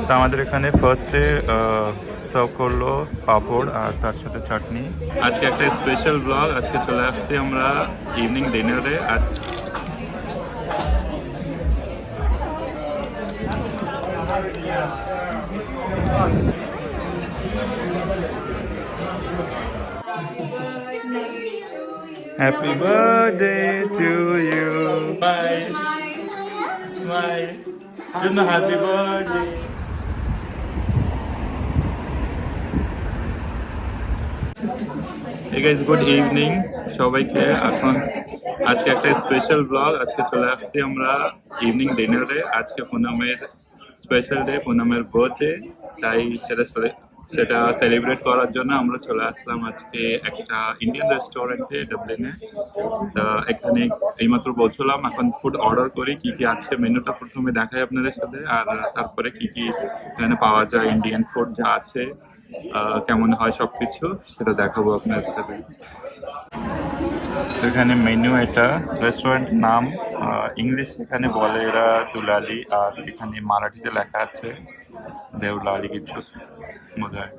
তো আমাদের এখানে ফার্স্টে সার্ভ করলো পাঁপড় আর তার সাথে চাটনি। আজকে একটা স্পেশাল ব্লগ, আজকে চলে আসছি আমরা ইভিনিং ডিনারে। Happy birthday to you, bye bye, জন্য happy birthday. Hey guys, good evening সবাইকে। এখন আজকে একটা স্পেশাল ব্লগ, আজকে চলে আসছি আমরা ইভিনিং ডিনারে। আজকে পুনমের স্পেশাল ডে, পুনমের বার্থডে, তাই সেটা সেলিব্রেট করার জন্য আমরা চলে আসলাম আজকে একটা ইন্ডিয়ান রেস্টুরেন্টে ডাবলিনে। তা এখানে এইমাত্র পৌঁছলাম, এখন ফুড অর্ডার করি। কি কি আছে মেনুটা প্রথমে দেখাই আপনাদের সাথে, আর তারপরে কি কি এখানে পাওয়া যায়, ইন্ডিয়ান ফুড যা আছে কেমন হয় সবকিছু সেটা দেখাবো আপনাদের সাথে। এখানে মেনু, এটা রেস্টুরেন্ট নাম ইংলিশ এখানে বলে এরা দুলালি, আর এখানে মারাঠিতে লেখা আছে দেউলালি কিছু বোধহয়।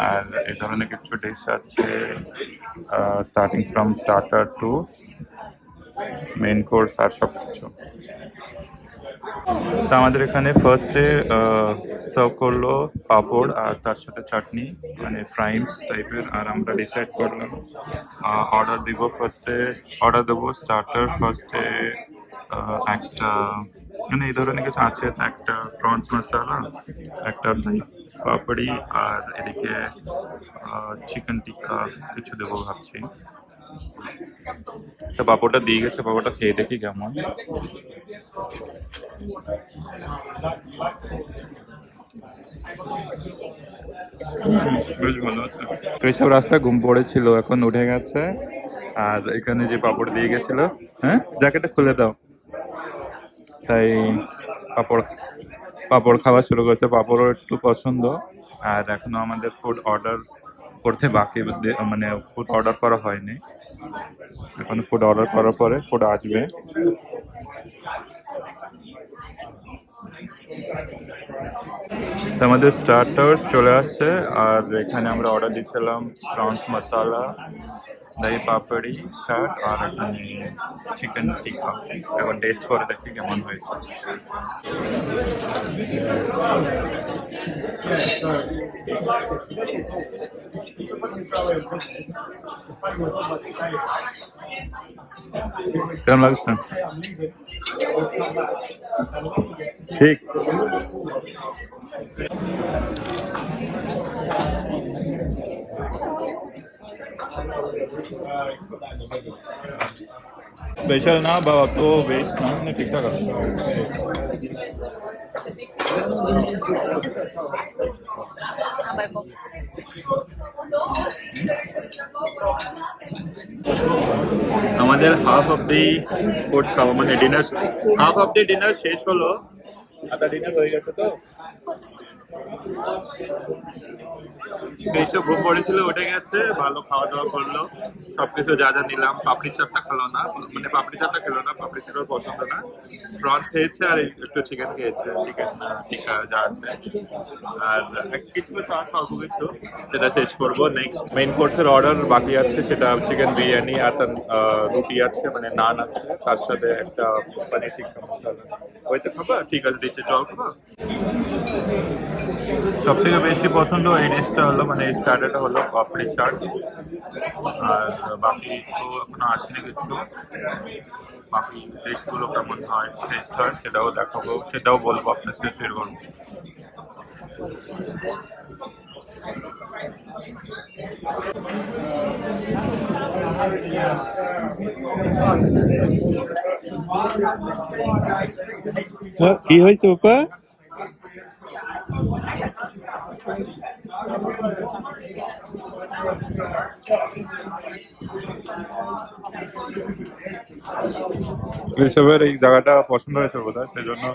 আর এই ধরনের কিছু ডিশ আছে starting from starter to main course আর সব কিছু। তো আমাদের এখানে ফার্স্টে সার্ভ করলো পাঁপড় আর তার সাথে চাটনি, মানে ফ্রাইস টাইপের। আর আমরা ডিসাইড করলাম অর্ডার দেবো স্টার্টার ফার্স্টে একটা, মানে এই ধরনের কিছু আছে, একটা প্রনস মশলা, একটা পাপড়ি, আর এদিকে চিকেন টিক্কা কিছু দেবো ভাবছি। তো পাঁপড়টা দিয়ে গেছে, পাঁপড়টা খেয়ে দেখি কেমন। বেশ ভালো আছে। এইসব রাস্তা ঘুম পড়েছিল, এখন উঠে গেছে। আর এখানে যে পাঁপড় দিয়ে গেছিল, হ্যাঁ জ্যাকেটটা খুলে দাও, তাই পাঁপড় পাঁপড় খাওয়া শুরু করেছে। পাঁপড়ও একটু পছন্দ। আর এখনো আমাদের ফুড অর্ডার করতে বাকি, মানে ফুড অর্ডার করা হয়নি, এখন ফুড অর্ডার করার পরে ফুড আসবে। আমাদের স্টার্টার্স চলে আসছে, আর এখানে আমরা অর্ডার দিচ্ছিলাম প্রনস মশলা, দই পাপড়ি, চাট, আর এখানে চিকেন টিক্কা। এখন টেস্ট করে দেখি কেমন হয়েছে। কেমন লাগছে? ঠিক। স্পেশাল না বা অত বেস্ট না, মানে ঠিকঠাক আছে। আমাদের হাফ অফ দি ফুড খাওয়া, মানে dinner, half of the dinner শেষ হলো। আধা ডিনার হয়ে গেছে। তো এইসব ঘুম পড়েছিল, উঠে গেছে, ভালো খাওয়া দাওয়া করলো, সবকিছু যা যা নিলাম। পাপড়ি চাটটা খেলো না, মানে পাপড়ি চাটটা খেলো না, পাপড়ি চাট ওর পছন্দ না। প্রনস খেয়েছে আর একটু চিকেন খেয়েছে, চিকেন টিক্কা যা আছে। আর কিছু কিছু আছে, অল্প কিছু, সেটা শেষ করবো। নেক্সট মেইন কোর্সের অর্ডার বাকি আছে, সেটা চিকেন বিরিয়ানি, আর তার রুটি আছে, মানে নান আছে, তার সাথে একটা পনির টিক্কা মশলা। ওইটা খাবা? ঠিক আছে, দিচ্ছে। জল খাবা? সব থেকে বেশি পছন্দ এই ডিশটা হলো, মানে এই স্টার্টারটা হলো পাপড়ি চাট। আর বাকি তো এখনো আসেনি কিছু, বাকি ডিশগুলো কেমন হয়, টেস্ট হয় সেটাও দেখাবো, সেটাও বলবো, আপনার সাথে শেয়ার করবো। কি হয়েছে ওপা? ঋষভের এই জায়গাটা পছন্দ হয়েছে বোধহয়, সেই জন্য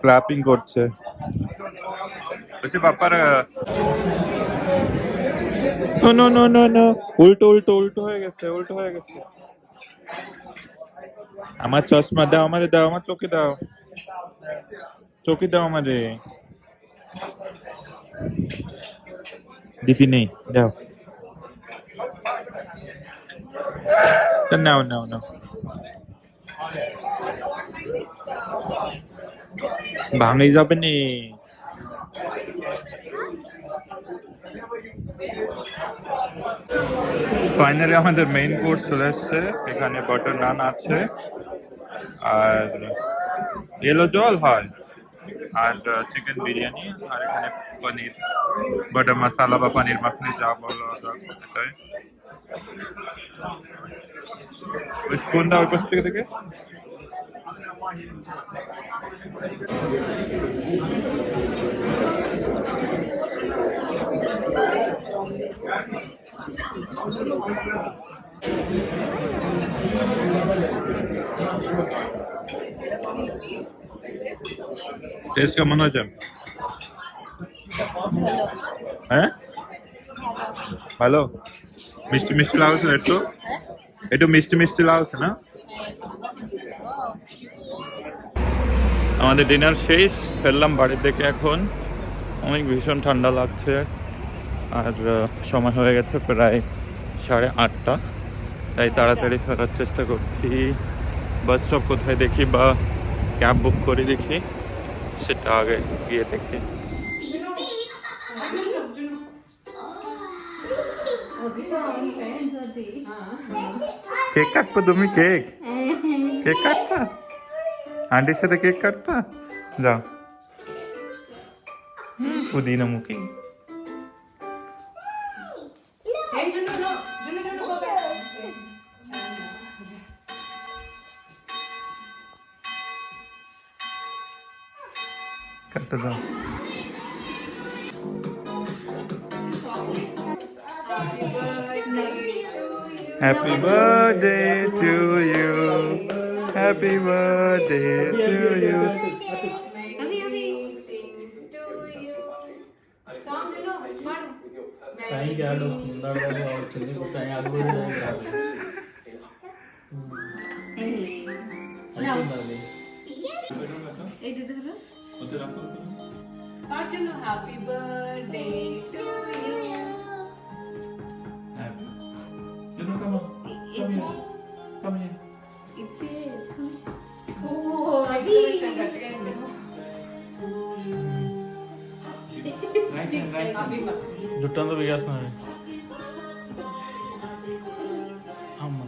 ক্ল্যাপিং করছে। বলছি বাপ্পার নো নো নো নো, উল্টো উল্টো উল্টো হয়ে গেছে, উল্টো হয়ে গেছে। আমার চশমা দাও, আমারে দাও, আমার চোখে দাও, চোখে দাও আমারে। দিদি নেই, দাও। নাও নাও নাও, ভাঙে যাবে নি। ফাইনালি আমাদের মেইন কোর্স চলে এসছে। এখানে বাটার নান আছে আর এলো জল হয় আর চিকেন বিরিয়ানি আর এখানে পনির বাটার মশালা বা পনির মাখনি যা বলো এটাই। ওই স্পুন দাও ওই পাশ থেকে থেকে। টেস্ট কেমন হয়েছে? হ্যাঁ ভালো, মিষ্টি মিষ্টি লাগছে একটু, একটু মিষ্টি মিষ্টি লাগছে না? আমাদের ডিনার শেষ, ফেললাম বাড়ির দিকে। এখন অনেক ভীষণ ঠান্ডা লাগছে আর সময় হয়ে গেছে প্রায় 8:30, তাই তাড়াতাড়ি ফেরার চেষ্টা করছি। বাস স্টপ কোথায় দেখি বা ক্যাব বুক করে দেখি, সেটা আগে গিয়ে দেখি। কেক কাটবো তুমি? কেক কেক কাটবা? আন্টির সাথে কেক কাটবা? যাও। পুদিনা মুখী কাটতে যাও। Happy birthday to you. Happy birthday to you. Happy birthday to you. Happy. You know, come on. Come here. Come here. Right hand, right hand. జుట్టంతా బిగేస్తున్నాడు అమ్మ.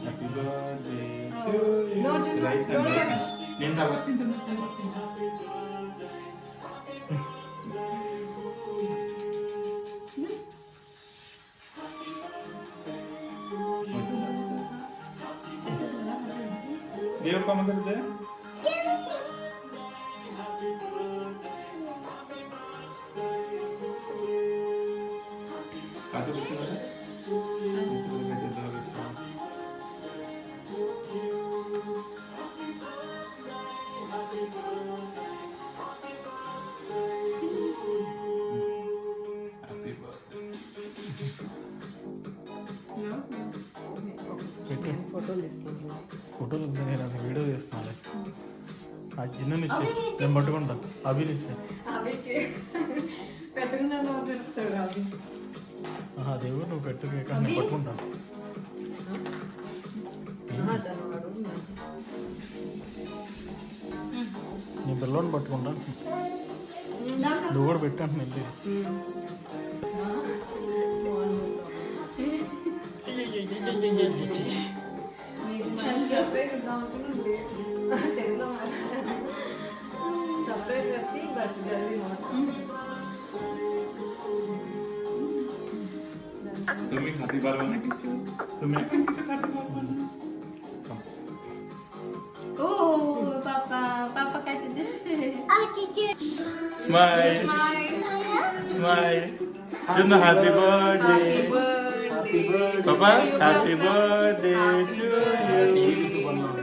Happy birthday to you. No, Jimmy, Right hand, don't right touch. hand. Tinta, tinta, tinta, tinta. देव का मतलब दे। काटे बच्चे वाले। Happy birthday. ఫోటోలు నేను video తీస్తున్నాను. ఆ జిన్నుని ఇచ్చి నేను పట్టుకుంటా. అభినిచ్చి పెట్టుకున్నాను తెలుస్తాడు అవి. దేవుడు నువ్వు పెట్టు, నేను పట్టుకుంటా. నీ పిల్లని పట్టుకుంటా, నువ్వు కూడా పెట్టాను వెళ్ళి. তুমি খাতে পারবে না কিছু, তুমি এখন কিছু খাতে পারবে না। Papa কাটে দিচ্ছে। Smile, smile. Juna happy birthday. Papa, happy birthday to you.